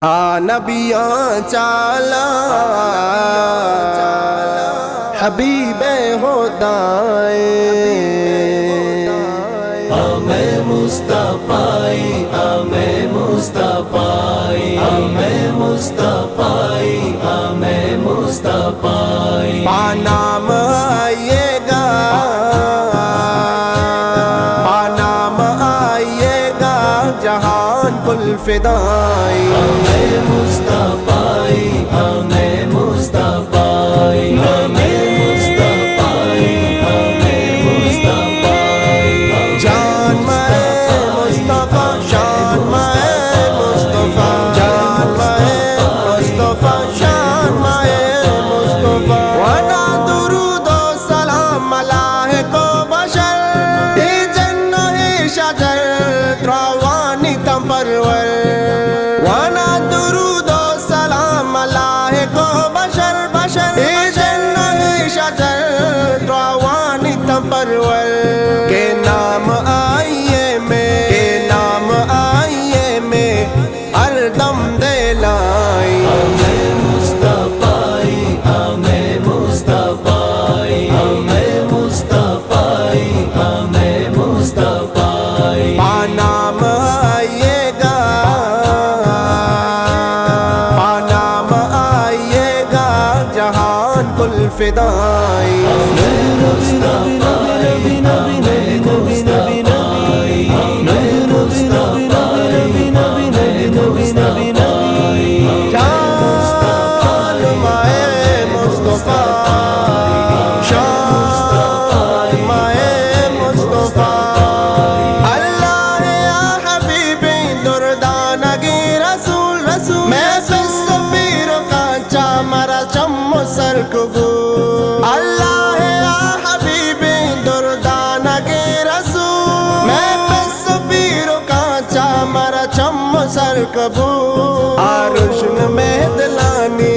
نبیاں چالا حبیب خدائے ہمیں مصطفی ہمیں مصطفی ہمیں مصطفی ہمیں مصطفی پانام آئیے گا پانام آئیے گا جہان کل فدائی ہمیں مصطفی ہمیں مصطفی ہمیں مصطفی ہمیں مصطفی جان میں مصطفیٰ شان میں مصطفیٰ جان میں مصطفیٰ شان میں مصطفیٰ وانا درود و سلام ملائک و بشر ای جن و ای شجر روانی تم پرور وانا درود و سلام ملائک و بشر بشر ای جن و ای شجر روانی تم پرور کے نام آئیے میں کے نام آئیے میں ہر دم دلائی ہمیں مصطفی ہمیں مصطفی ہمیں مصطفی ہمیں مصطفی پانام آئیے گا پانام آئیے گا جہان کل فدائی ہمیں مصطفی ہمیں مصطفی ہمیں مصطفی شان مائے مصطفیٰ شان مائے مصطفیٰ اللہ یا حبیبی دردانگی رسول رسول میں سفیر کا چامرا چم سر کبو اللہ یا حبیبی دردانگی رسول میں سفیر کا چامرا چم سر کبو آرشن میں دلانی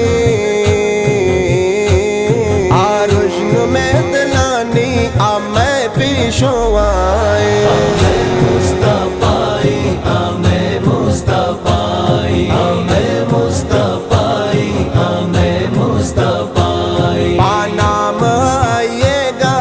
آرشن میں دلانی اب میں پیشو آئے ہمیں مصطفی ہمیں مصطفی ہمیں مصطفی ہمیں مصطفی پانام آئیے گا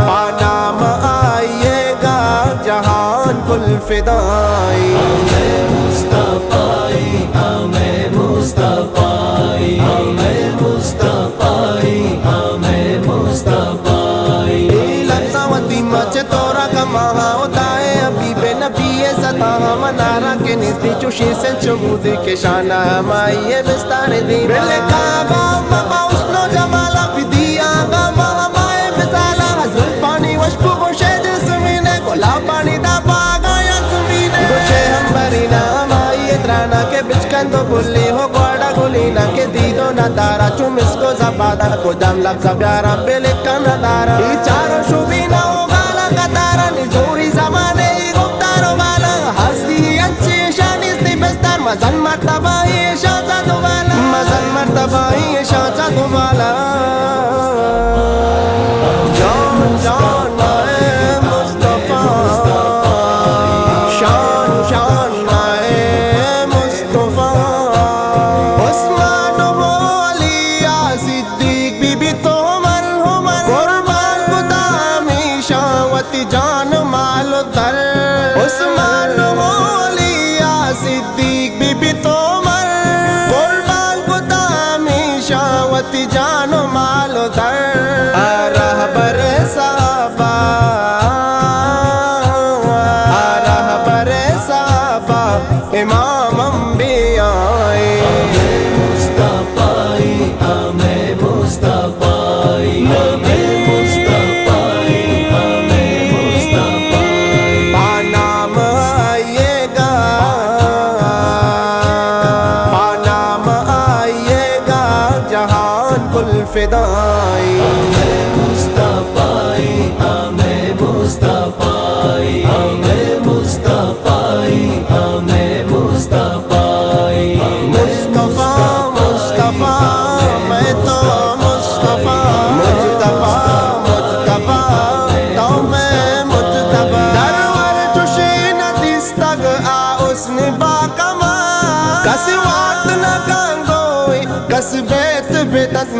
پانام آئیے گا جہان کل فدائی ہمیں مصطفی ہمیں مصطفی ہمیں مصطفی ہمیں مصطفی لفظاوتی مچ تورا کا مہا ہوتا ہے ابھی بے نبی ستا منارا کے نزدی چوشی سے چبودی کے شانہ ہمائیے بستان دی بلے کعبہ مبا اسنو جمالا بھی دیا گا مہمائے مثالا حضرت پانی وشپو گوشے دل سمینے گولا پانی دا باگا یا سمینے گوشے ہم برینا ہمائیے درانا کے بچکن تو بلی ہو گوڑا گولینا کے دیدو نہ دارا چوم اس کو زبادہ کو دم لفظ پیارا بلے کنا دارا ای چارو شوبینا ہو گالا قطارا نزوری زمانے ای گفتارو بالا ہستی اچھی شانی استی بستر مزن مرتبہ ہی شانچہ دوبالا مزن مرتبہ ہی شانچہ دوبالا جان جان مائے مصطفیٰ شان شان مائے مصطفیٰ عثمان و علی صدیق بی بی تو عمر قربان خدا ہمیشہ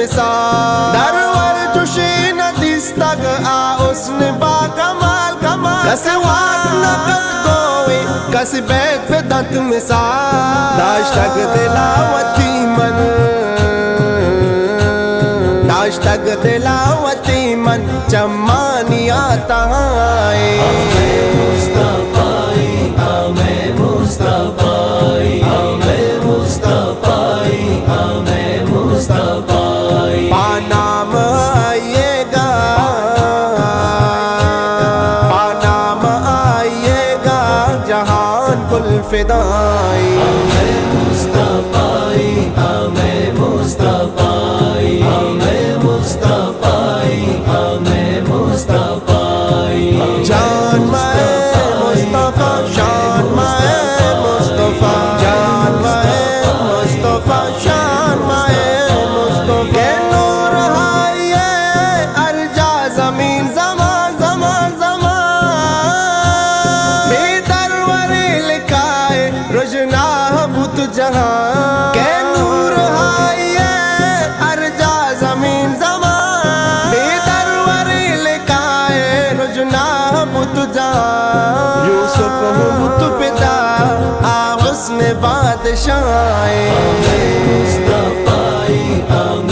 مثال درور چوشی ندیستگ حسن با کمال کمال کس واق نکت کوئی کس بیت پہ دت مثال داشتگ دلاوتی من داشتگ دلاوتی من چمانی آتا ہے مصطفی ہمیں مصطفی ہمیں مصطفی ہمیں مصطفی پانام آئیے گا پانام آئیے گا جہان کل فدائی ہمیں مصطفی ہمیں مصطفی ہمیں مصطفی ہمیں مصطفی جان میں مصطفیٰ شان میں مصطفیٰ جان میں مصطفیٰ شان میں مصطفیٰ کہ نور ہے ارجا زمین زمان زمان زمان بھی درور لکھائے رجنا بت جہاں کہ نور ہے ارجا زمین زمان بھی درور لکھائے رجنا بت جہاں یوسف بت پتا حسن بادشاہ مصطفی ہمیں